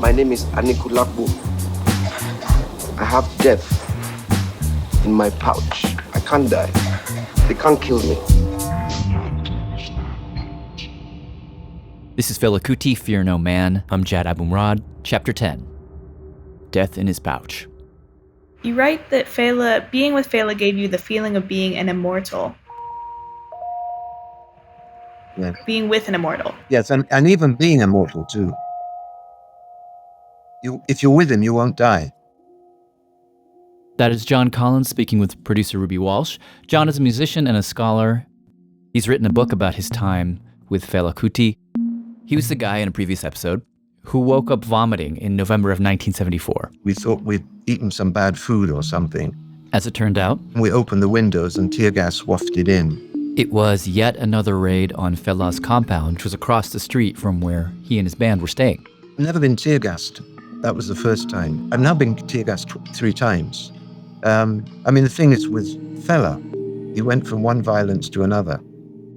My name is Kalakuta. I have death in my pouch. I can't die. They can't kill me. This is Fela Kuti, Fear No Man. I'm Jad Abumrad. Chapter 10. Death in His Pouch. You write that being with Fela gave you the feeling of being an immortal. Yeah. Being with an immortal. Yes, and even being immortal too. If you're with him, you won't die. That is John Collins speaking with producer Ruby Walsh. John is a musician and a scholar. He's written a book about his time with Fela Kuti. He was the guy in a previous episode who woke up vomiting in November of 1974. We thought we'd eaten some bad food or something. As it turned out, we opened the windows and tear gas wafted in. It was yet another raid on Fela's compound, which was across the street from where he and his band were staying. I've never been tear gassed. That was the first time. I've now been tear gassed 3 times. The thing is with Fela, he went from one violence to another,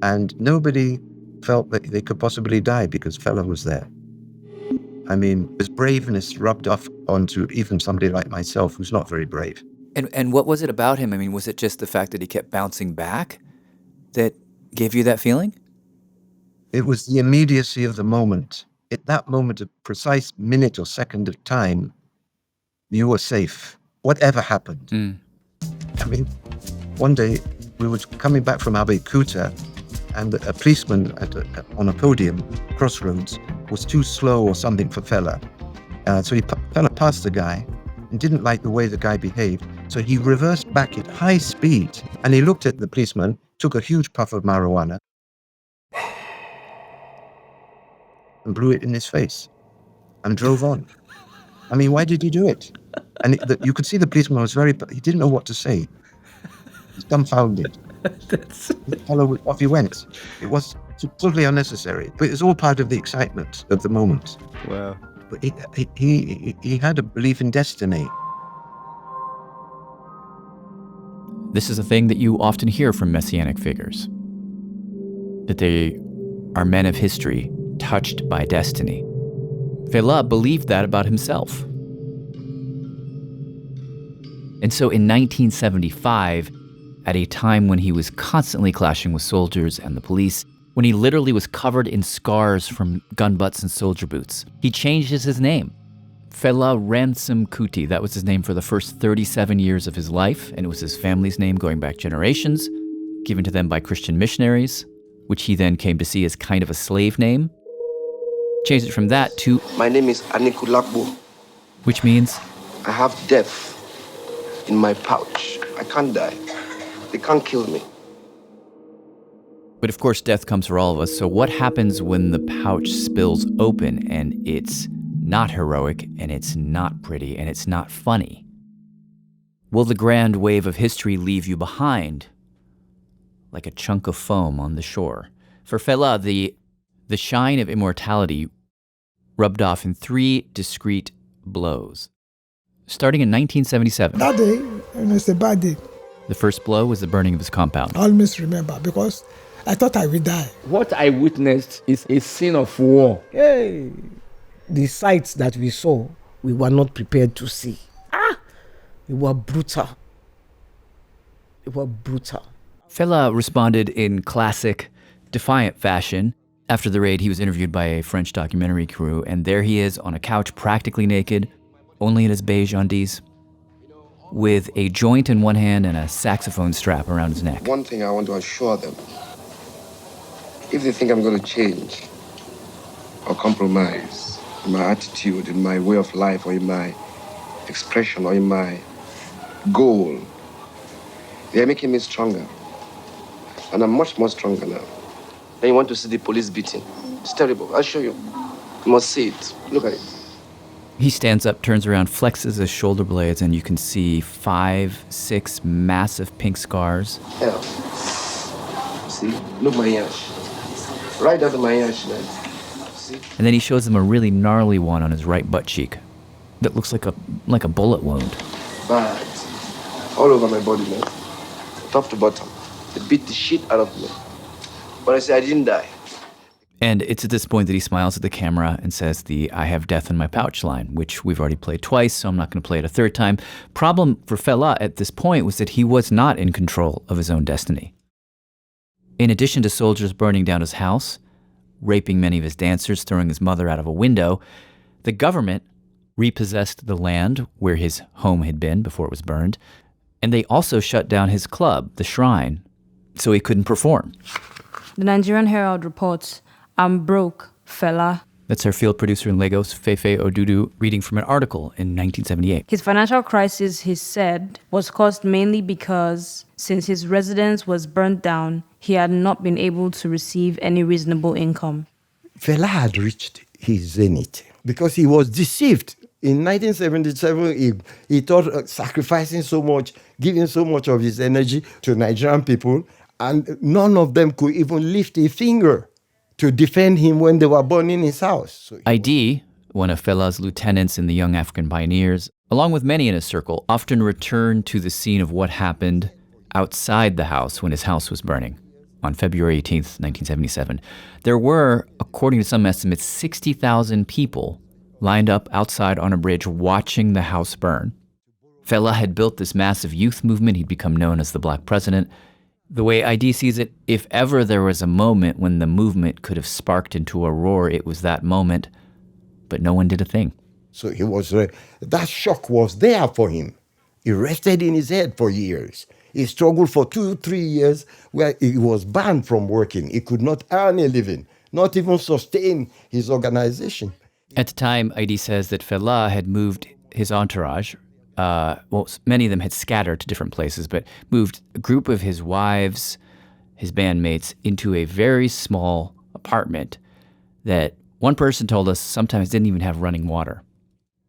and nobody felt that they could possibly die because Fela was there. His braveness rubbed off onto even somebody like myself who's not very brave. And what was it about him? Was it just the fact that he kept bouncing back that gave you that feeling? It was the immediacy of the moment. At that moment, a precise minute or second of time, you were safe. Whatever happened. One day we were coming back from Kalakuta, and a policeman on a podium, crossroads, was too slow or something for Fela. So Fela passed the guy and didn't like the way the guy behaved. So he reversed back at high speed, and he looked at the policeman, took a huge puff of marijuana, and blew it in his face, and drove on. Why did he do it? And you could see the policeman was he didn't know what to say. He's dumbfounded. Off he went. It was totally unnecessary, but it's all part of the excitement of the moment. Wow. But he had a belief in destiny. This is a thing that you often hear from messianic figures, that they are men of history touched by destiny. Fela believed that about himself. And so in 1975, at a time when he was constantly clashing with soldiers and the police, when he literally was covered in scars from gun butts and soldier boots, he changed his name. Fela Kuti, that was his name for the first 37 years of his life, and it was his family's name going back generations, given to them by Christian missionaries, which he then came to see as kind of a slave name. Changed it from that to... My name is Kalakuta. Which means... I have death in my pouch. I can't die. They can't kill me. But of course, death comes for all of us. So what happens when the pouch spills open and it's not heroic and it's not pretty and it's not funny? Will the grand wave of history leave you behind like a chunk of foam on the shore? For Fela, the shine of immortality rubbed off in 3 discrete blows. Starting in 1977. That day, it's a bad day. The first blow was the burning of his compound. I always remember because I thought I would die. What I witnessed is a scene of war. Hey, the sights that we saw, we were not prepared to see. It was brutal. It was brutal. Fela responded in classic, defiant fashion. After the raid, he was interviewed by a French documentary crew, and there he is on a couch, practically naked, only in his beige undies, with a joint in one hand and a saxophone strap around his neck. One thing I want to assure them, if they think I'm going to change or compromise in my attitude, in my way of life, or in my expression, or in my goal, they're making me stronger. And I'm much more stronger now. And you want to see the police beating. It's terrible. I'll show you. You must see it. Look at it. He stands up, turns around, flexes his shoulder blades, and you can see 5, 6 massive pink scars. Yeah. See? Look my yash. Right down to my yash, man. See? And then he shows them a really gnarly one on his right butt cheek that looks like a bullet wound. Bad. All over my body, man. Top to bottom. They beat the shit out of me. But I say I didn't die. And it's at this point that he smiles at the camera and says the "I have death in my pouch" line, which we've already played twice, so I'm not going to play it a third time. Problem for Fela at this point was that he was not in control of his own destiny. In addition to soldiers burning down his house, raping many of his dancers, throwing his mother out of a window, the government repossessed the land where his home had been before it was burned, and they also shut down his club, the Shrine, so he couldn't perform. The Nigerian Herald reports, "I'm broke, Fela." That's our field producer in Lagos, Fefe Odudu, reading from an article in 1978. His financial crisis, he said, was caused mainly because since his residence was burnt down, he had not been able to receive any reasonable income. Fela had reached his zenith because he was deceived. In 1977, he thought sacrificing so much, giving so much of his energy to Nigerian people, and none of them could even lift a finger to defend him when they were burning his house. So ID, one of Fela's lieutenants in the Young African Pioneers, along with many in his circle, often returned to the scene of what happened outside the house when his house was burning on February 18th, 1977. There were, according to some estimates, 60,000 people lined up outside on a bridge watching the house burn. Fela had built this massive youth movement. He'd become known as the Black President. The way ID sees it, if ever there was a moment when the movement could have sparked into a roar, it was that moment, but no one did a thing. So he was, that shock was there for him. It rested in his head for years. He struggled for 2-3 years where he was banned from working. He could not earn a living, not even sustain his organization. At the time, ID says that Fela had moved his entourage. Many of them had scattered to different places, but moved a group of his wives, his bandmates, into a very small apartment that one person told us sometimes didn't even have running water.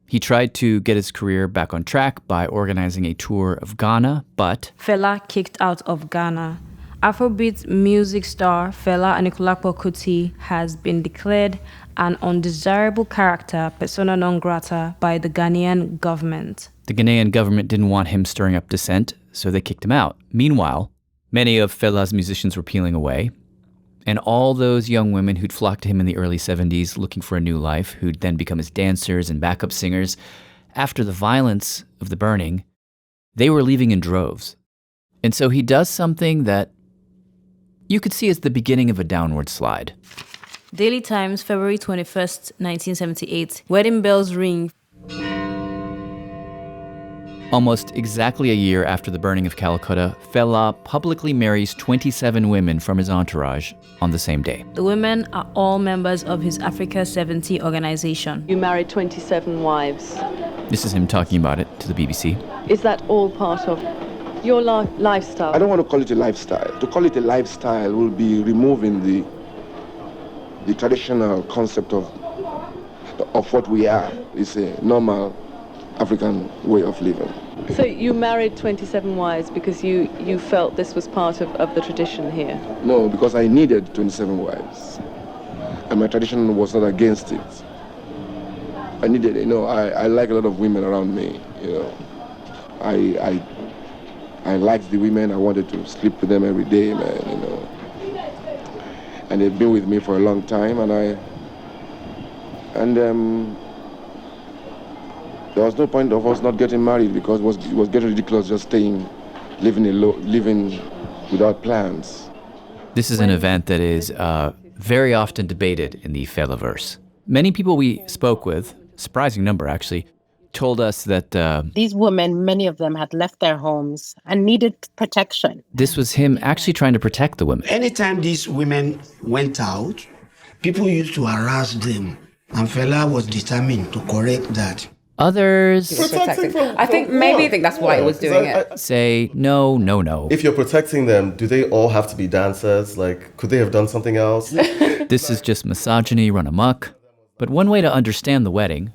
He tried to get his career back on track by organizing a tour of Ghana, but Fela kicked out of Ghana. Afrobeat music star Fela Kuti has been declared an undesirable character, persona non grata, by the Ghanaian government. The Ghanaian government didn't want him stirring up dissent, so they kicked him out. Meanwhile, many of Fela's musicians were peeling away, and all those young women who'd flocked to him in the early 70s looking for a new life, who'd then become his dancers and backup singers, after the violence of the burning, they were leaving in droves. And so he does something that you could see as the beginning of a downward slide. Daily Times, February 21st, 1978. Wedding bells ring. Almost exactly a year after the burning of Kalakuta, Fela publicly marries 27 women from his entourage on the same day. The women are all members of his Africa 70 organization. You married 27 wives. This is him talking about it to the BBC. Is that all part of your lifestyle? I don't want to call it a lifestyle. To call it a lifestyle will be removing the traditional concept of what we are. It's a normal African way of living. So you married 27 wives because you felt this was part of the tradition here? No, because I needed 27 wives. And my tradition was not against it. I needed, I like a lot of women around me, I liked the women. I wanted to sleep with them every day, man, And they've been with me for a long time, there was no point of us not getting married because it was getting ridiculous just living without plans. This is an event that is very often debated in the Felaverse. Many people we spoke with, surprising number actually, told us that these women, many of them had left their homes and needed protection. This was him actually trying to protect the women. Anytime these women went out, people used to harass them, and Fela was determined to correct that. Others I think that's why he was doing it. Say no. If you're protecting them, do they all have to be dancers? Like, could they have done something else? This is just misogyny run amok. But one way to understand the wedding,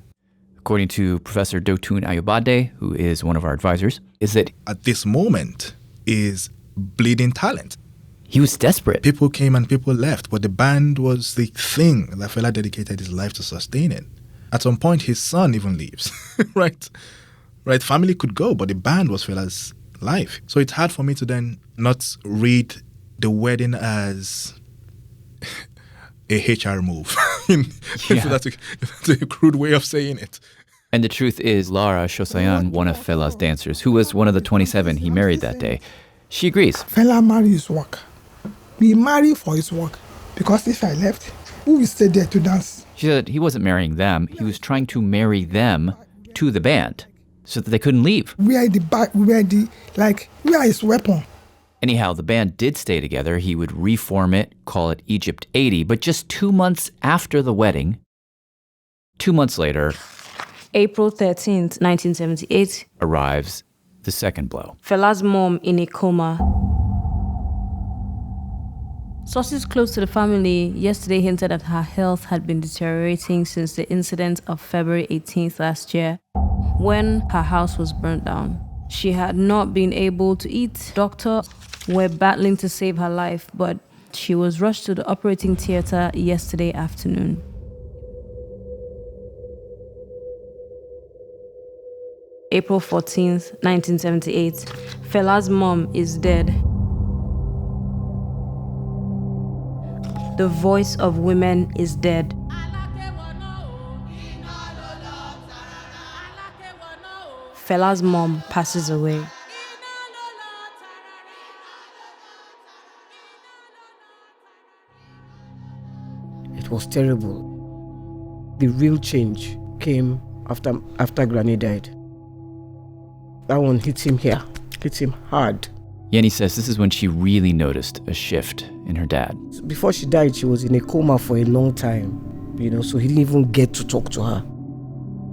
according to Professor Dotun Ayobade, who is one of our advisors, is that at this moment is bleeding talent. He was desperate. People came and people left, but the band was the thing that Fela dedicated his life to sustaining. At some point, his son even leaves, right? Family could go, but the band was Fela's life. So it's hard for me to then not read the wedding as a HR move. That's a crude way of saying it. And the truth is, Lara Shosayan, one of Fela's dancers, who was one of the 27 he married that day, she agrees. Fela married his work. We marry for his work. Because if I left, who will stay there to dance? She said he wasn't marrying them. He was trying to marry them to the band so that they couldn't leave. We are his weapon. Anyhow, the band did stay together. He would reform it, call it Egypt 80. But just 2 months after the wedding, 2 months later, April 13th, 1978, arrives the second blow. Fela's mom in a coma. Sources close to the family yesterday hinted that her health had been deteriorating since the incident of February 18th last year, when her house was burnt down. She had not been able to eat. Doctors were battling to save her life, but she was rushed to the operating theater yesterday afternoon. April 14th, 1978. Fela's mom is dead. The voice of women is dead. Fela's mom passes away. It was terrible. The real change came after Granny died. That one hit him here, hit him hard. Yenny says this is when she really noticed a shift in her dad. Before she died, she was in a coma for a long time, so he didn't even get to talk to her.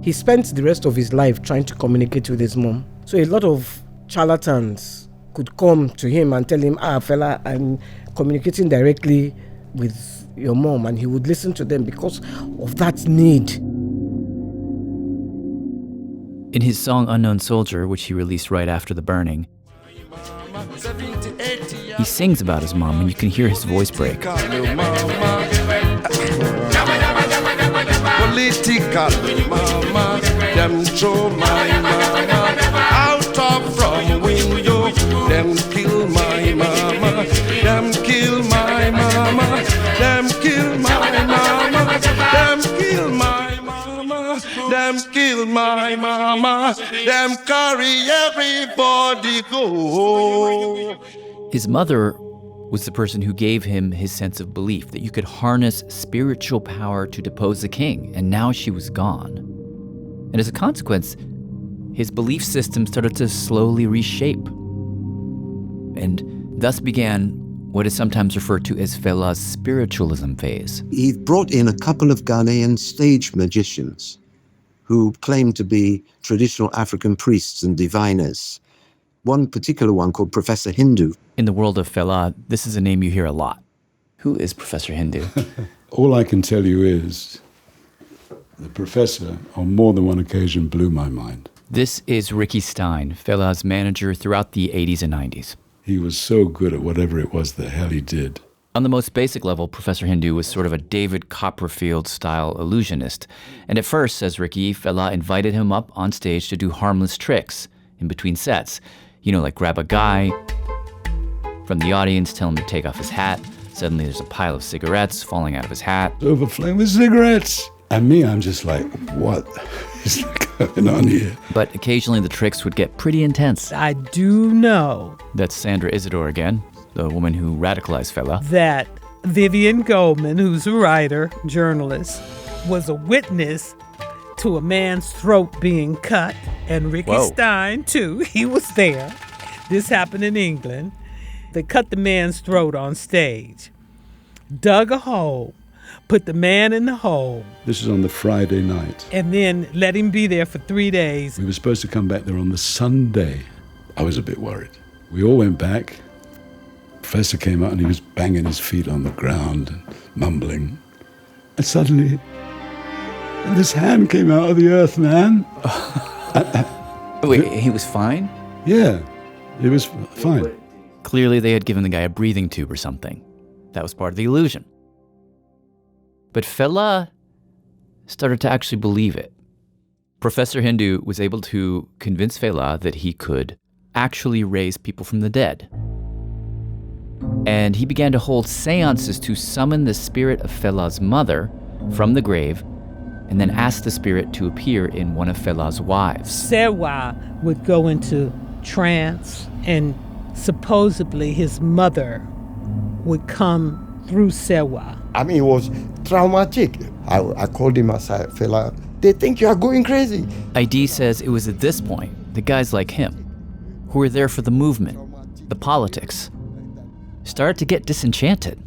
He spent the rest of his life trying to communicate with his mom. So a lot of charlatans could come to him and tell him, Fela, I'm communicating directly with your mom, and he would listen to them because of that need. In his song Unknown Soldier, which he released right after the burning, he sings about his mom, and you can hear his voice break. Political mama, them throw my mama out of from window, them kill my mama, them kill my mama, them kill my mama, them kill my mama, them kill my mama, them carry everybody go. His mother was the person who gave him his sense of belief that you could harness spiritual power to depose the king, and now she was gone. And as a consequence, his belief system started to slowly reshape. And thus began what is sometimes referred to as Fela's spiritualism phase. He brought in a couple of Ghanaian stage magicians who claimed to be traditional African priests and diviners. One particular one called Professor Hindu. In the world of Fela, this is a name you hear a lot. Who is Professor Hindu? All I can tell you is the professor, on more than one occasion, blew my mind. This is Ricky Stein, Fela's manager throughout the 80s and 90s. He was so good at whatever it was the hell he did. On the most basic level, Professor Hindu was sort of a David Copperfield-style illusionist. And at first, says Ricky, Fela invited him up on stage to do harmless tricks in between sets. Like grab a guy from the audience, tell him to take off his hat. Suddenly there's a pile of cigarettes falling out of his hat. Overflowing with cigarettes. And me, I'm just like, what is going on here? But occasionally the tricks would get pretty intense. I do know. That's Sandra Isidore again, the woman who radicalized Fela. That Vivian Goldman, who's a writer, journalist, was a witness to a man's throat being cut, and Ricky Stein, too. He was there. This happened in England. They cut the man's throat on stage, dug a hole, put the man in the hole. This is on the Friday night. And then let him be there for 3 days. We were supposed to come back there on the Sunday. I was a bit worried. We all went back. Professor came out and he was banging his feet on the ground and mumbling. And suddenly, this hand came out of the earth, man. Wait, he was fine? Yeah, he was fine. Clearly they had given the guy a breathing tube or something. That was part of the illusion. But Fela started to actually believe it. Professor Hindu was able to convince Fela that he could actually raise people from the dead. And he began to hold seances to summon the spirit of Fela's mother from the grave and then ask the spirit to appear in one of Fela's wives. Sewa would go into trance, and supposedly his mother would come through Sewa. I mean, it was traumatic. I called him aside, Fela, they think you are going crazy. ID says it was at this point that guys like him, who were there for the movement, the politics, started to get disenchanted.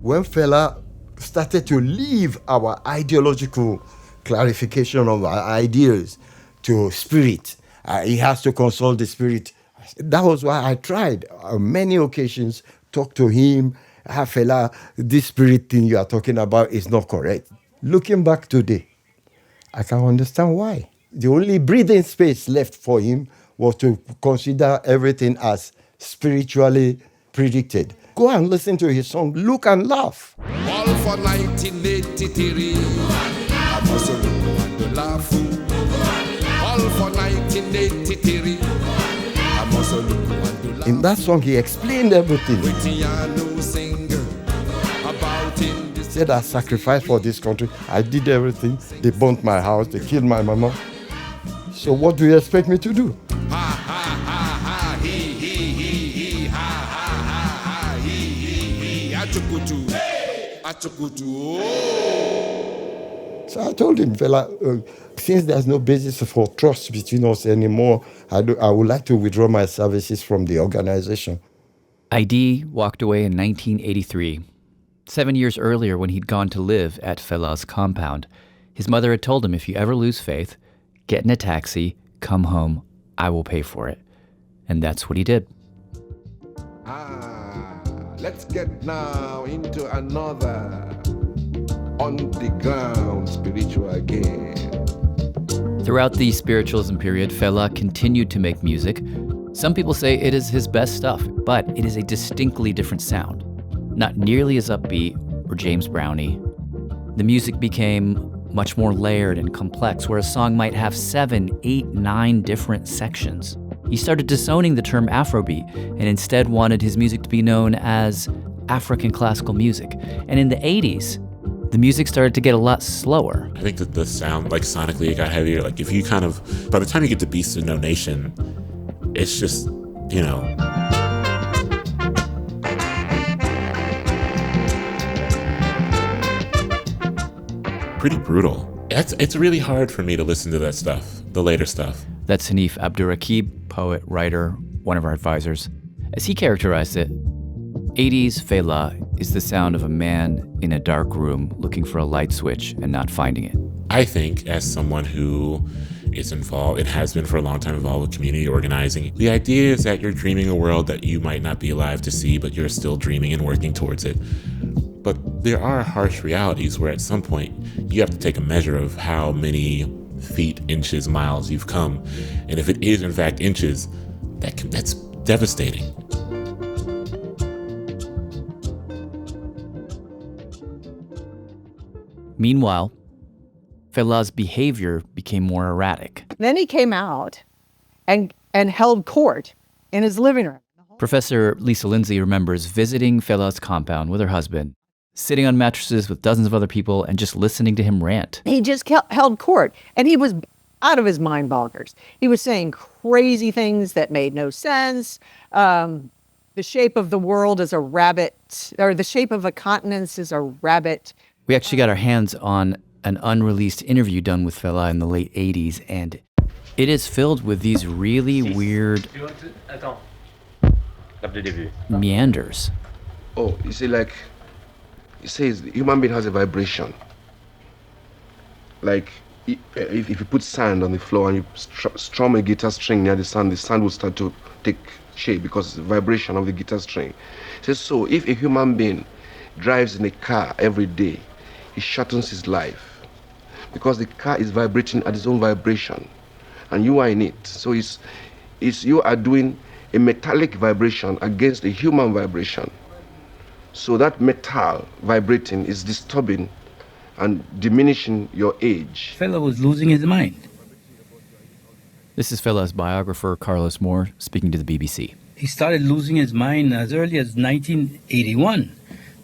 When Fela started to leave our ideological clarification of our ideas to spirit, he has to consult the spirit. That was why I tried on many occasions, talk to him, Fela, this spirit thing you are talking about is not correct. Looking back today, I can understand why. The only breathing space left for him was to consider everything as spiritually predicted. Go and listen to his song, Look and Laugh. All for 1983. I'm also and the laugh. All for 1983. I'm also and the laugh. In that song, he explained everything. He said, I sacrificed for this country. I did everything. They burnt my house. They killed my mama. So what do you expect me to do? So I told him, Fela, since there's no basis for trust between us anymore, I would like to withdraw my services from the organization. ID walked away in 1983. 7 years earlier, when he'd gone to live at Fela's compound, his mother had told him, if you ever lose faith, get in a taxi, come home, I will pay for it. And that's what he did. Let's get now into another on the ground spiritual game. Throughout the spiritualism period, Fela continued to make music. Some people say it is his best stuff, but it is a distinctly different sound. Not nearly as upbeat or James Brownie. The music became much more layered and complex, where a song might have 7, 8, 9 different sections. He started disowning the term Afrobeat and instead wanted his music to be known as African classical music. And in the 80s, the music started to get a lot slower. I think that the sound, like sonically, it got heavier. Like if you kind of, by the time you get to Beast of No Nation, it's just, you know. Pretty brutal. It's really hard for me to listen to that stuff, the later stuff. That's Hanif Abdurraqib, poet, writer, one of our advisors. As he characterized it, 80s Fela is the sound of a man in a dark room looking for a light switch and not finding it. I think, as someone who is involved, it has been for a long time involved with community organizing, the idea is that you're dreaming a world that you might not be alive to see, but you're still dreaming and working towards it. But there are harsh realities where at some point you have to take a measure of how many feet, inches, miles you've come. And if it is in fact inches, that's devastating. Meanwhile, Fela's behavior became more erratic. Then he came out and held court in his living room. Professor Lisa Lindsay remembers visiting Fela's compound with her husband, sitting on mattresses with dozens of other people and just listening to him rant. He just held court, and he was out of his mind bonkers. He was saying crazy things that made no sense. The shape of the world is a rabbit, or the shape of a continent is a rabbit. We actually got our hands on an unreleased interview done with Fela in the late 80s, and it is filled with these really weird meanders. Oh, you see, like, it says the human being has a vibration. Like, if you put sand on the floor and you strum a guitar string near the sand will start to take shape because it's the vibration of the guitar string. It says, so if a human being drives in a car every day, he shortens his life because the car is vibrating at its own vibration and you are in it. So you are doing a metallic vibration against a human vibration. So that metal vibrating is disturbing and diminishing your age. Fela was losing his mind. This is Fela's biographer, Carlos Moore, speaking to the BBC. He started losing his mind as early as 1981.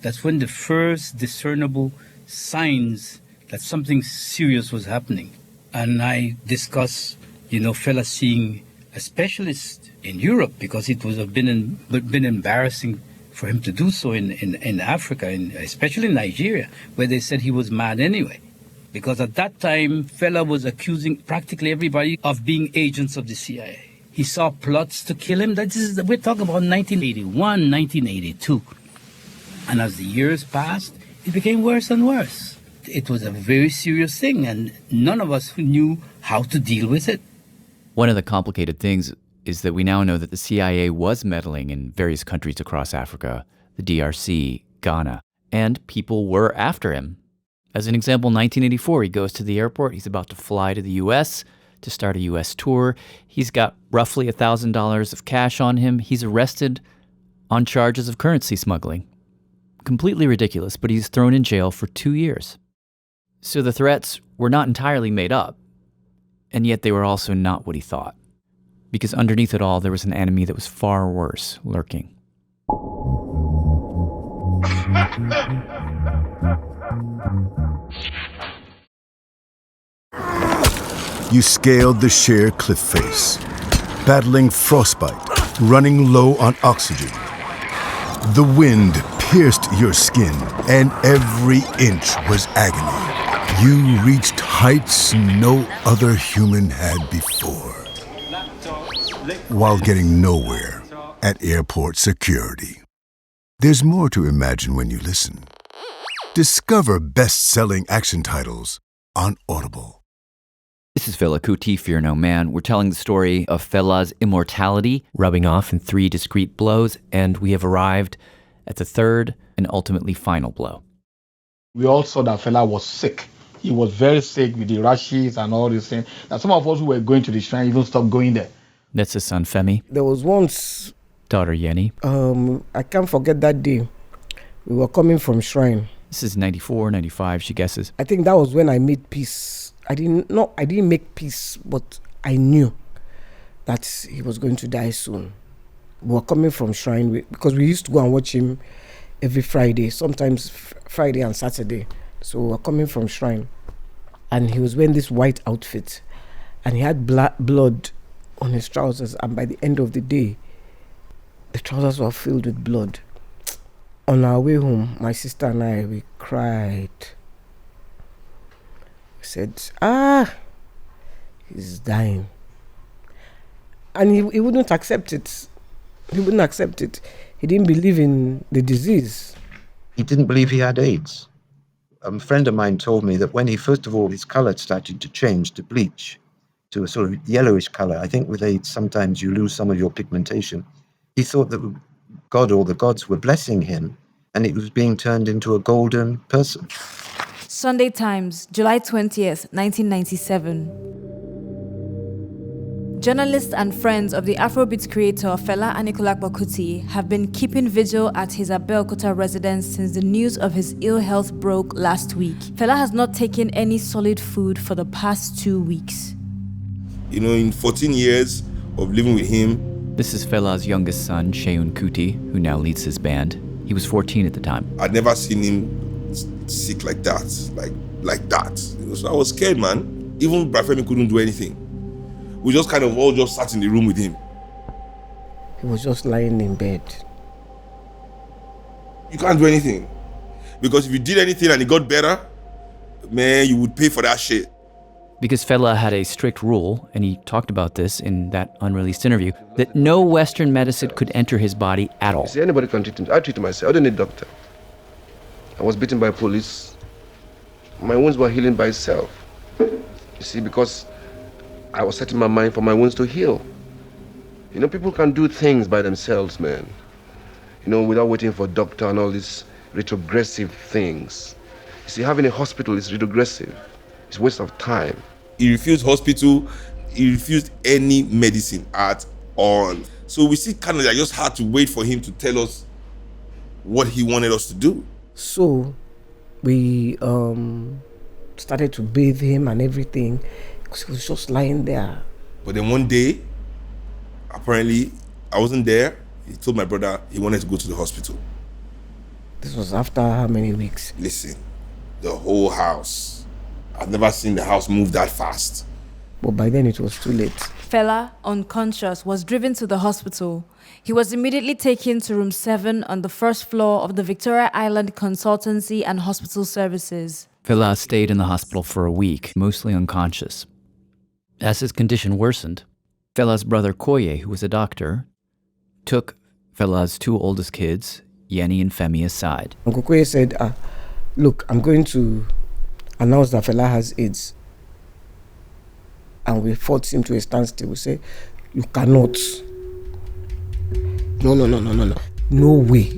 That's when the first discernible signs that something serious was happening. And I discussed, Fela seeing a specialist in Europe because it would have been embarrassing for him to do so in Africa, especially in Nigeria, where they said he was mad anyway. Because at that time, Fela was accusing practically everybody of being agents of the CIA. He saw plots to kill him. We're talking about 1981, 1982. And as the years passed, it became worse and worse. It was a very serious thing, and none of us knew how to deal with it. One of the complicated things is that we now know that the CIA was meddling in various countries across Africa, the DRC, Ghana, and people were after him. As an example, 1984, he goes to the airport. He's about to fly to the U.S. to start a U.S. tour. He's got roughly $1,000 of cash on him. He's arrested on charges of currency smuggling. Completely ridiculous, but he's thrown in jail for 2 years. So the threats were not entirely made up, and yet they were also not what he thought. Because underneath it all, there was an enemy that was far worse lurking. You scaled the sheer cliff face, battling frostbite, running low on oxygen. The wind pierced your skin, and every inch was agony. You reached heights no other human had before, while getting nowhere at airport security. There's more to imagine when you listen. Discover best-selling action titles on Audible. This is Fela Kuti, Fear No Man. We're telling the story of Fela's immortality, rubbing off in 3 discrete blows, and we have arrived at the third and ultimately final blow. We all saw that Fela was sick. He was very sick with the rashes and all these things. That some of us who were going to the shrine even stopped going there. That's his son, Femi. There was once... Daughter, Yenny. I can't forget that day. We were coming from shrine. This is 94, 95, she guesses. I think that was when I made peace. I didn't make peace, but I knew that he was going to die soon. We were coming from shrine because we used to go and watch him every Friday, sometimes Friday and Saturday. So we were coming from shrine, and he was wearing this white outfit, and he had blood on his trousers, and by the end of the day, the trousers were filled with blood. On our way home, my sister and I, we cried. We said, he's dying. And he wouldn't accept it. He wouldn't accept it. He didn't believe in the disease. He didn't believe he had AIDS. A friend of mine told me that when he, first of all, his color started to change, to bleach, to a sort of yellowish color. I think with AIDS, sometimes you lose some of your pigmentation. He thought that God or the gods were blessing him, and it was being turned into a golden person. Sunday Times, July 20th, 1997. Journalists and friends of the Afrobeat creator Fela Kuti have been keeping vigil at his Abeokuta residence since the news of his ill health broke last week. Fela has not taken any solid food for the past 2 weeks. You know, in 14 years of living with him. This is Fela's youngest son, Seun Kuti, who now leads his band. He was 14 at the time. I'd never seen him sick like that, like that. You know, so I was scared, man. Even Brafemi couldn't do anything. We just kind of all just sat in the room with him. He was just lying in bed. You can't do anything. Because if you did anything and it got better, man, you would pay for that shit. Because Fela had a strict rule, and he talked about this in that unreleased interview, that no Western medicine could enter his body at all. See, anybody can treat him. I treat myself. I don't need a doctor. I was beaten by police. My wounds were healing by itself. You see, because I was setting my mind for my wounds to heal. You know, people can do things by themselves, man. You know, without waiting for a doctor and all these retrogressive things. You see, having a hospital is retrogressive. It's a waste of time. He refused hospital. He refused any medicine at all. So we see kind of like just had to wait for him to tell us what he wanted us to do. So we started to bathe him and everything because he was just lying there. But then one day, apparently, I wasn't there. He told my brother he wanted to go to the hospital. This was after how many weeks? Listen, the whole house. I've never seen the house move that fast. But by then it was too late. Fela, unconscious, was driven to the hospital. He was immediately taken to room 7 on the first floor of the Victoria Island Consultancy and Hospital Services. Fela stayed in the hospital for a week, mostly unconscious. As his condition worsened, Fela's brother Koye, who was a doctor, took Fela's 2 oldest kids, Yenny and Femi, aside. Uncle Koye said, look, I'm going to announce that Fela has AIDS. And we forced him to a standstill. We say, you cannot. No. No way.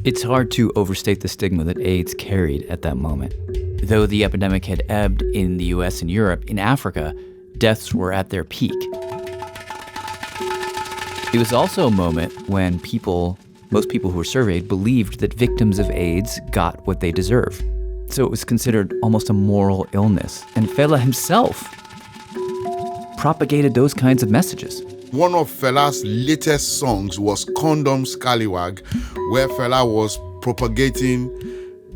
It's hard to overstate the stigma that AIDS carried at that moment. Though the epidemic had ebbed in the US and Europe, in Africa, deaths were at their peak. It was also a moment when most people who were surveyed, believed that victims of AIDS got what they deserve. So it was considered almost a moral illness. And Fela himself propagated those kinds of messages. One of Fela's latest songs was Condom Scallywag, where Fela was propagating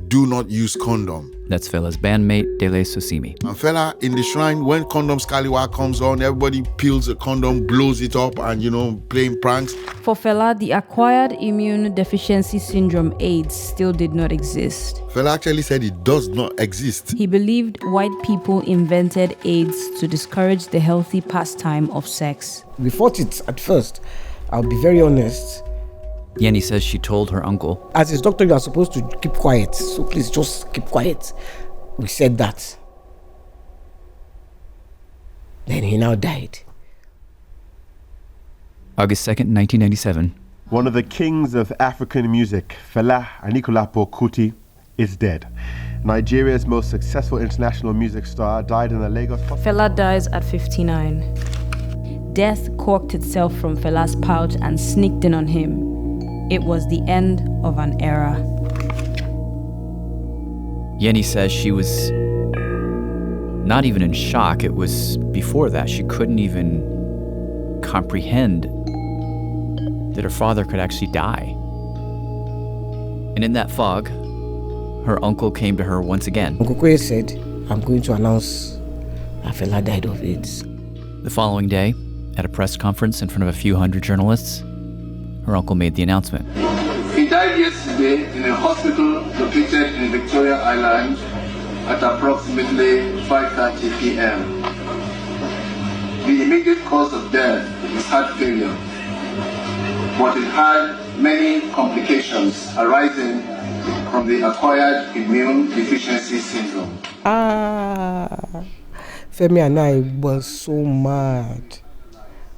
do not use condom. That's Fela's bandmate, Dele Sosimi. And Fela in the shrine, when Condom Scallywag comes on, everybody peels the condom, blows it up, and, playing pranks. For Fela, the acquired immune deficiency syndrome, AIDS, still did not exist. Fela actually said it does not exist. He believed white people invented AIDS to discourage the healthy pastime of sex. We fought it at first. I'll be very honest. Yenny says she told her uncle, as his doctor, you are supposed to keep quiet, so please just keep quiet. We said that. Then he now died. August 2nd, 1997. One of the kings of African music, Fela Anikulapo Kuti, is dead. Nigeria's most successful international music star died in a Lagos hospital. Fela dies at 59. Death corked itself from Fela's pouch and sneaked in on him. It was the end of an era. Yenny says she was not even in shock. It was before that. She couldn't even comprehend that her father could actually die. And in that fog, her uncle came to her once again. Uncle Koye said, I'm going to announce that Fela died of AIDS. The following day, at a press conference in front of a few hundred journalists, her uncle made the announcement. He died yesterday in a hospital located in Victoria Island at approximately 5:30 p.m. The immediate cause of death is heart failure, but it had many complications arising from the acquired immune deficiency syndrome. Femi and I were so mad.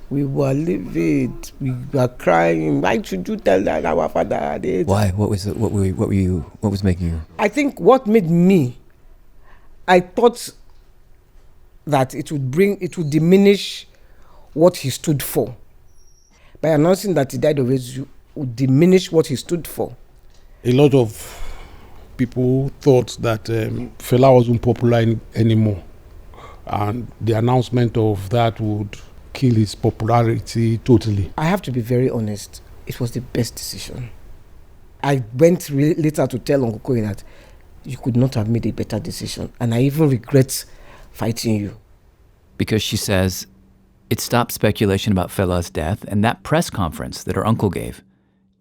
We were livid. We were crying. Why should you tell that our father had it? Why? What was making you? I think what made me, I thought that it would diminish what he stood for. By announcing that he died of AIDS, you would diminish what he stood for. A lot of people thought that Fela wasn't popular anymore, and the announcement of that would kill his popularity totally. I have to be very honest. It was the best decision. I went later to tell Uncle Koye that you could not have made a better decision, and I even regret fighting you. Because she says it stopped speculation about Fela's death, and that press conference that her uncle gave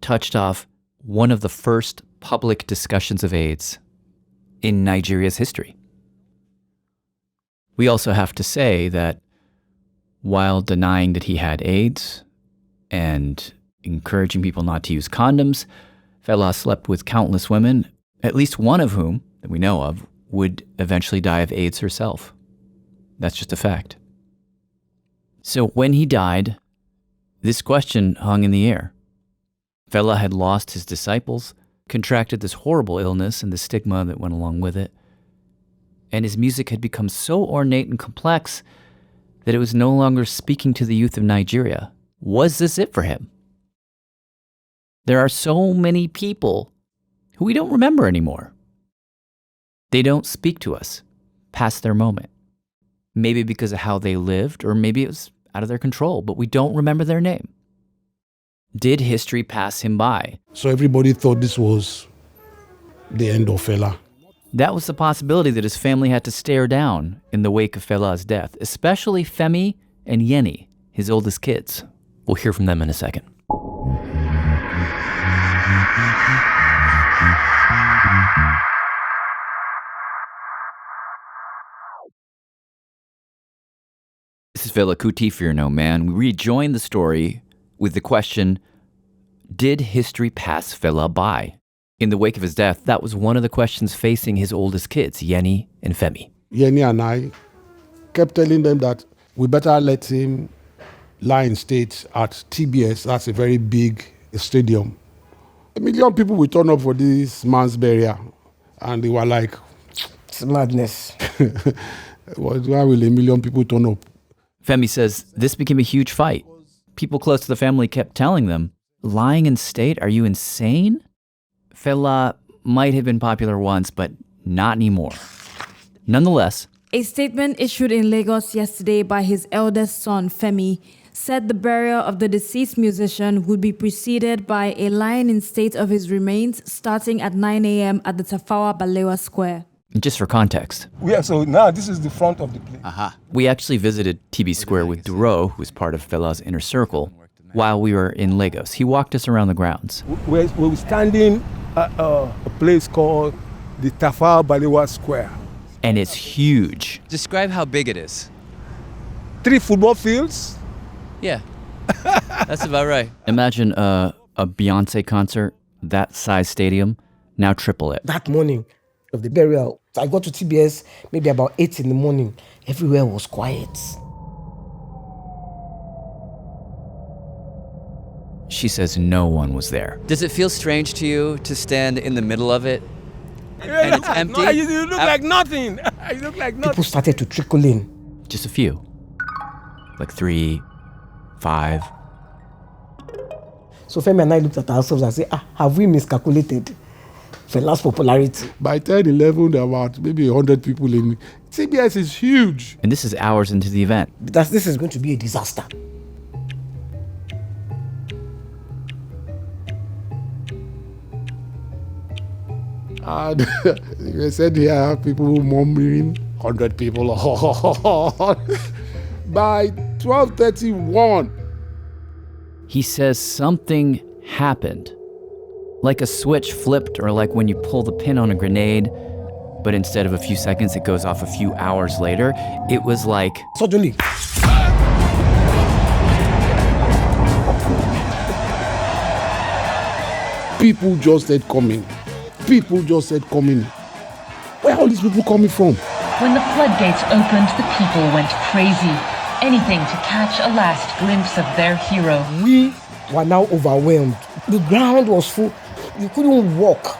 touched off one of the first public discussions of AIDS in Nigeria's history. We also have to say that while denying that he had AIDS and encouraging people not to use condoms, Fela slept with countless women, at least one of whom, that we know of, would eventually die of AIDS herself. That's just a fact. So when he died, this question hung in the air. Fela had lost his disciples, contracted this horrible illness and the stigma that went along with it, and his music had become so ornate and complex that it was no longer speaking to the youth of Nigeria. Was this it for him? There are so many people who we don't remember anymore. They don't speak to us past their moment. Maybe because of how they lived, or maybe it was out of their control, but we don't remember their name. Did history pass him by? So everybody thought this was the end of Fela. That was the possibility that his family had to stare down in the wake of Fela's death, especially Femi and Yeni, his oldest kids. We'll hear from them in a second. This is Fela Kuti, Fear No Man. We rejoin the story with the question, did history pass Fela by? In the wake of his death, that was one of the questions facing his oldest kids, Yeni and Femi. Yeni and I kept telling them that we better let him lie in state at TBS. That's a very big stadium. 1 million people will turn up for this man's burial. And they were like, it's madness. Why will 1 million people turn up? Femi says this became a huge fight. People close to the family kept telling them, lying in state, are you insane? Fela might have been popular once, but not anymore. Nonetheless, a statement issued in Lagos yesterday by his eldest son, Femi, said the burial of the deceased musician would be preceded by a lying in state of his remains starting at 9 a.m. at the Tafawa Balewa Square. Just for context. Yeah, so now this is the front of the place. We actually visited TB Square with Duro, who was part of Fela's inner circle, while we were in Lagos. He walked us around the grounds. We're standing at a place called the Tafawa Balewa Square. And it's huge. Describe how big it is. 3 football fields. Yeah, that's about right. Imagine a Beyonce concert, that size stadium, now triple it. That morning of the burial, I got to TBS maybe about 8 in the morning. Everywhere was quiet. She says no one was there. Does it feel strange to you to stand in the middle of it? And it's empty? No, you look like nothing. You look like nothing. People started to trickle in. Just a few. Like 3, 5. So Femi and I looked at ourselves and said, have we miscalculated Fela's popularity? By 10, 11, there were maybe 100 people in. TBS is huge. And this is hours into the event. This is going to be a disaster. And they said here, people murmuring, 100 people. By 12:31. He says something happened. Like a switch flipped, or like when you pull the pin on a grenade, but instead of a few seconds, it goes off a few hours later. It was like... suddenly. People just said coming. People just said coming. Where are all these people coming from? When the floodgates opened, the people went crazy. Anything to catch a last glimpse of their hero. We were now overwhelmed. The ground was full. You couldn't walk.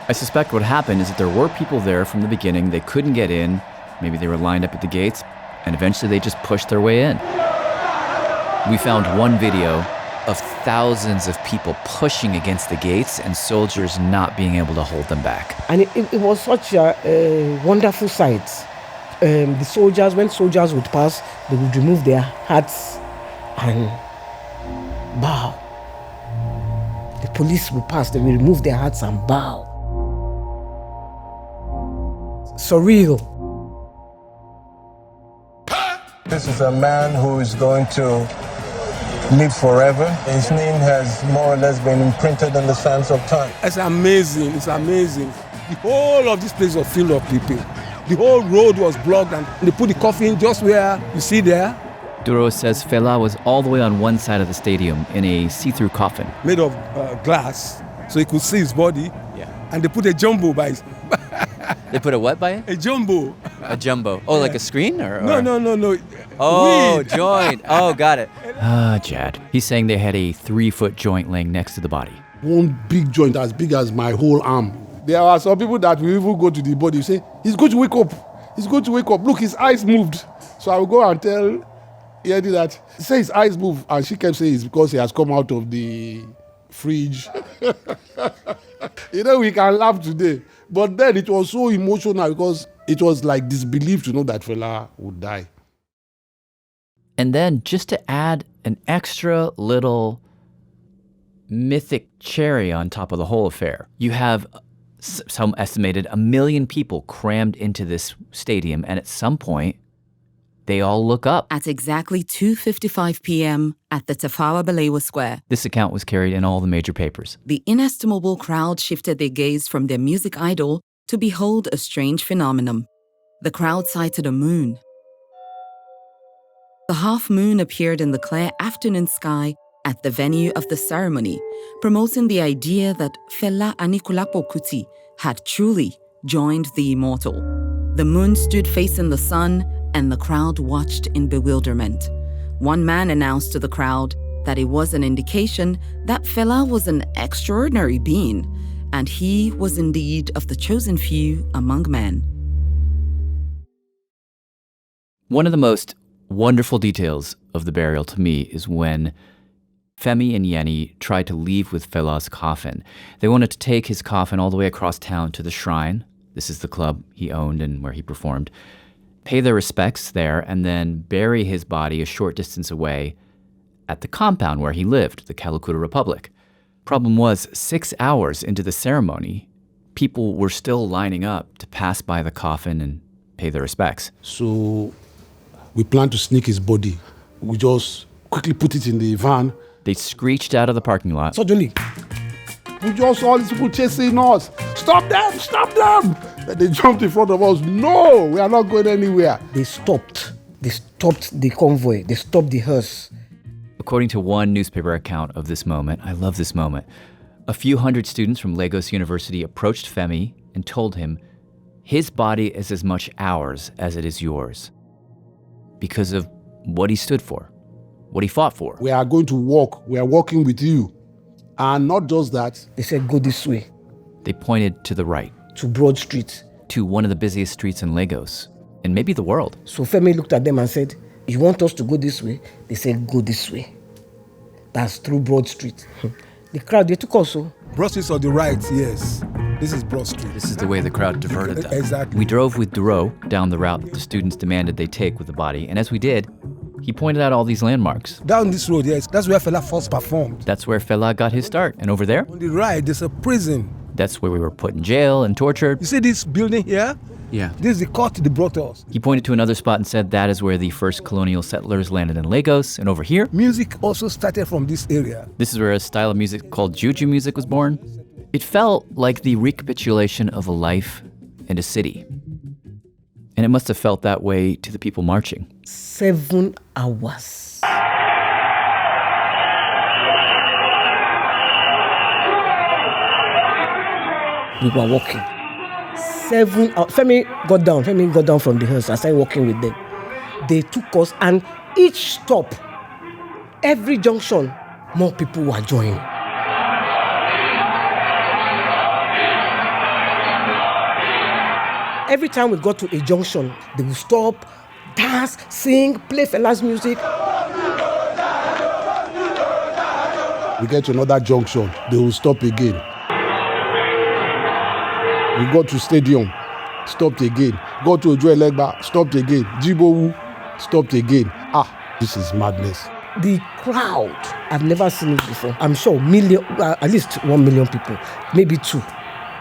I suspect what happened is that there were people there from the beginning. They couldn't get in. Maybe they were lined up at the gates, and eventually they just pushed their way in. We found one video of thousands of people pushing against the gates and soldiers not being able to hold them back. And it was such a wonderful sight. The soldiers, when soldiers would pass, they would remove their hats and bow. The police would pass, they would remove their hats and bow. Surreal. This is a man who is going to live forever. His name has more or less been imprinted in the sands of time. It's amazing, it's amazing. The whole of this place was filled with people. The whole road was blocked and they put the coffin just where you see there. Duro says Fela was all the way on one side of the stadium in a see-through coffin. Made of glass, so he could see his body. Yeah. And they put a jumbo by his... They put a what by it? A jumbo. A jumbo. Oh, yeah. Like a screen? Or? No. Oh, joint. Oh, got it. Jad. He's saying they had a 3-foot joint laying next to the body. One big joint as big as my whole arm. There are some people that will even go to the body and say, he's going to wake up. He's going to wake up. Look, his eyes moved. So I will go and tell Eddie that. He said his eyes moved. And she kept saying it's because he has come out of the fridge. We can laugh today. But then it was so emotional because it was like disbelief to know that Fela would die. And then just to add an extra little mythic cherry on top of the whole affair. You have some estimated 1 million people crammed into this stadium, and at some point, they all look up. At exactly 2:55 p.m. at the Tafawa Balewa Square, This account was carried in all the major papers. the inestimable crowd shifted their gaze from their music idol to behold a strange phenomenon. The crowd sighted a moon. The half moon appeared in the clear afternoon sky at the venue of the ceremony, promoting the idea that Fela Kuti had truly joined the immortal. The moon stood facing the sun, and the crowd watched in bewilderment. One man announced to the crowd that it was an indication that Fela was an extraordinary being, and he was indeed of the chosen few among men. One of the most wonderful details of the burial to me is when Femi and Yeni tried to leave with Fela's coffin. They wanted to take his coffin all the way across town to the shrine. This is the club he owned and where he performed. Pay their respects there, and then bury his body a short distance away at the compound where he lived, the Kalakuta Republic. Problem was, 6 hours into the ceremony, people were still lining up to pass by the coffin and pay their respects. So we planned to sneak his body. We just quickly put it in the van. They screeched out of the parking lot. Suddenly, we just saw all these people chasing us. Stop them! Stop them! And they jumped in front of us. No, we are not going anywhere. They stopped. They stopped the convoy. They stopped the hearse. According to one newspaper account of this moment, I love this moment, a few hundred students from Lagos University approached Femi and told him his body is as much ours as it is yours because of what he stood for, what he fought for. We are going to walk. We are walking with you. And not just that. They said, go this way. They pointed to the right. To Broad Street. To one of the busiest streets in Lagos, and maybe the world. So Femi looked at them and said, you want us to go this way? They said, go this way. That's through Broad Street. The crowd, they took us. Broad Street's on the right, yes. This is Broad Street. This is the way the crowd diverted them. Exactly. We drove with Duro down the route that the students demanded they take with the body, and as we did, he pointed out all these landmarks. Down this road, yes, that's where Fela first performed. That's where Fela got his start, and over there? On the right, there's a prison. That's where we were put in jail and tortured. You see this building here? Yeah. This is the court they brought us. He pointed to another spot and said that is where the first colonial settlers landed in Lagos, and over here? Music also started from this area. This is where a style of music called juju music was born. It felt like the recapitulation of a life and a city. And it must have felt that way to the people marching. 7 hours. We were walking. 7 hours. Femi got down from the hearse. I started walking with them. They took us, and each stop, every junction, more people were joining. Every time we got to a junction, they would stop, dance, sing, play Fela's music. We get to another junction, they will stop again. We go to stadium, stopped again. Go to Ojo Elegba, stopped again. Jibowu, stopped again. This is madness. The crowd, I've never seen it before. I'm sure at least 1 million people, maybe 2,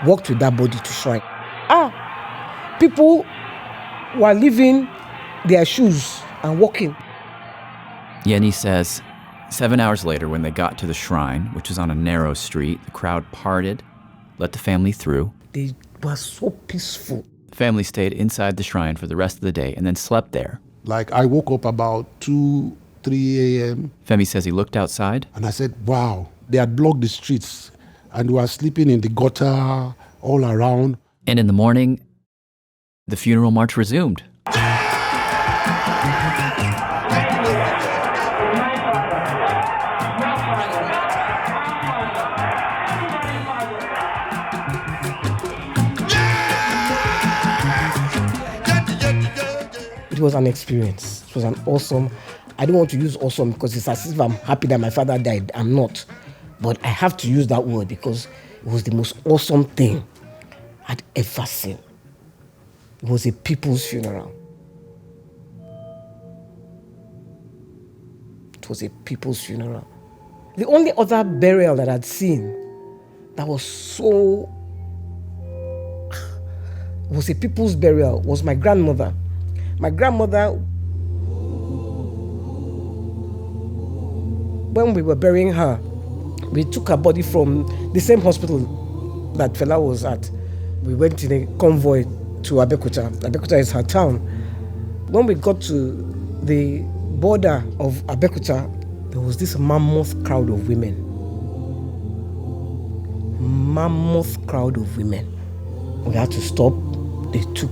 walked with that body to shrine. People were leaving their shoes and walking. Yeni says 7 hours later, when they got to the shrine, which was on a narrow street, the crowd parted, let the family through. They were so peaceful. The family stayed inside the shrine for the rest of the day and then slept there. Like, I woke up about 2, 3 a.m. Femi says he looked outside. And I said, wow, they had blocked the streets and we were sleeping in the gutter all around. And in the morning, the funeral march resumed. It was an experience. It was an awesome. I don't want to use awesome because it's as if I'm happy that my father died. I'm not. But I have to use that word because it was the most awesome thing I'd ever seen. It was a people's funeral. It was a people's funeral. The only other burial that I'd seen that was a people's burial was my grandmother. My grandmother, when we were burying her, we took her body from the same hospital that Fela was at. We went in a convoy to Abeokuta. Abeokuta is her town. When we got to the border of Abeokuta, there was this mammoth crowd of women. Mammoth crowd of women. We had to stop. They took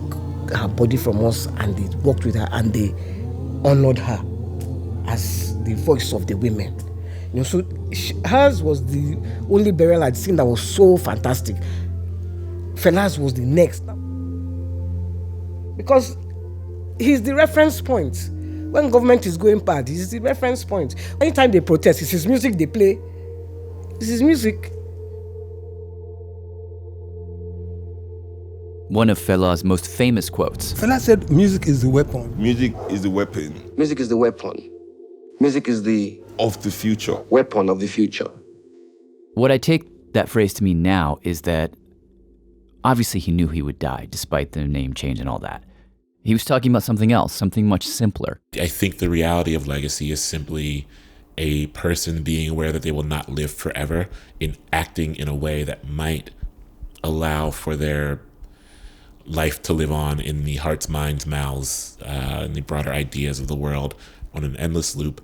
her body from us and they walked with her and they honored her as the voice of the women. So hers was the only burial I'd seen that was so fantastic. Fela's was the next. Because he's the reference point. When government is going bad, he's the reference point. Anytime they protest, it's his music they play. It's his music. One of Fela's most famous quotes. Fela said, music is the weapon. Music is the weapon. Music is the weapon. Music is the... of the future. Weapon of the future. What I take that phrase to mean now is that obviously he knew he would die, despite the name change and all that. He was talking about something else, something much simpler. I think the reality of legacy is simply a person being aware that they will not live forever in acting in a way that might allow for their life to live on in the hearts, minds, mouths, and the broader ideas of the world on an endless loop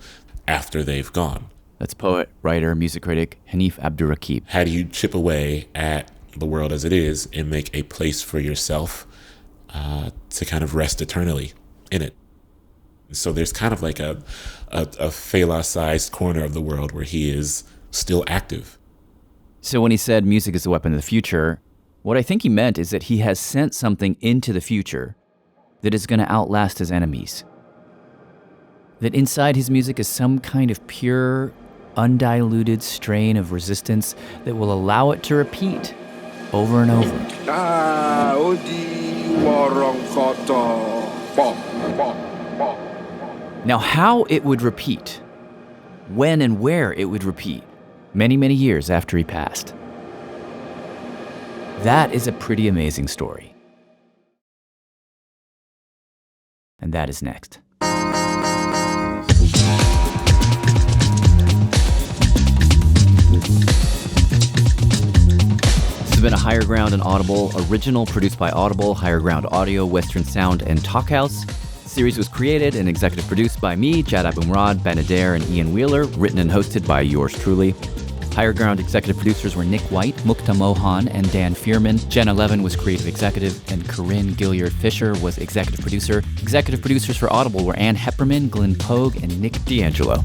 after they've gone. That's poet, writer, music critic Hanif Abdurraqib. How do you chip away at the world as it is and make a place for yourself to kind of rest eternally in it? So there's kind of like a Fela-sized corner of the world where he is still active. So when he said music is the weapon of the future, what I think he meant is that he has sent something into the future that is going to outlast his enemies. That inside his music is some kind of pure, undiluted strain of resistance that will allow it to repeat over and over. Now, how it would repeat, when and where it would repeat, many, many years after he passed, that is a pretty amazing story. And that is next. This has been a Higher Ground and Audible original produced by Audible, Higher Ground Audio, Western Sound, and Talkhouse. The series was created and executive produced by me, Jad Abumrad, Ben Adair, and Ian Wheeler, written and hosted by yours truly. Higher Ground executive producers were Nick White, Mukta Mohan, and Dan Fierman. Jenna Levin was creative executive, and Corinne Gilliard-Fisher was executive producer. Executive producers for Audible were Ann Hepperman, Glenn Pogue, and Nick D'Angelo.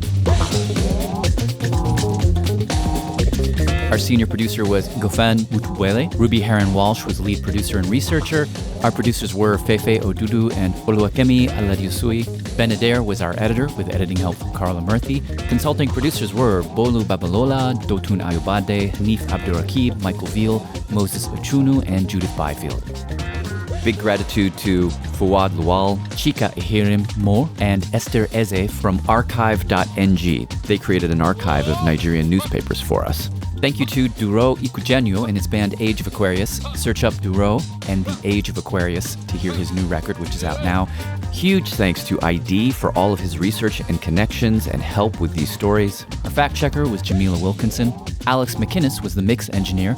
Our senior producer was Gofan Mutubwele. Ruby Heron-Walsh was lead producer and researcher. Our producers were Fefe Odudu and Oluwakemi Aladiusui. Ben Adair was our editor, with editing help from Carla Murthy. Consulting producers were Bolu Babalola, Dotun Ayobade, Hanif Abdurraqib, Michael Veal, Moses Ochunu, and Judith Byfield. Big gratitude to Fuad Lual, Chika Ihirim Mo, and Esther Eze from archive.ng. They created an archive of Nigerian newspapers for us. Thank you to Duro Ikujenyo and his band Age of Aquarius. Search up Duro and the Age of Aquarius to hear his new record, which is out now. Huge thanks to ID for all of his research and connections and help with these stories. Our fact checker was Jamila Wilkinson. Alex McInnes was the mix engineer.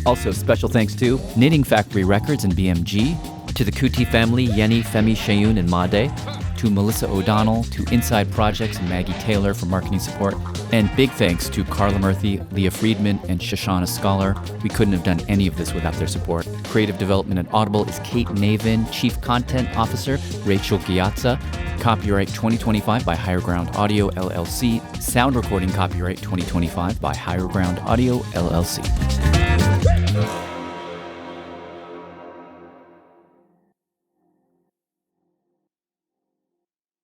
Also, special thanks to Knitting Factory Records and BMG, to the Kuti family, Yeni, Femi, Shayun, and Made, to Melissa O'Donnell, to Inside Projects and Maggie Taylor for marketing support, and big thanks to Carla Murthy, Leah Friedman, and Shoshana Scholar. We couldn't have done any of this without their support. Creative development at Audible is Kate Navin, Chief Content Officer Rachel Giazza. Copyright 2025 by Higher Ground Audio, LLC. Sound recording copyright 2025 by Higher Ground Audio, LLC.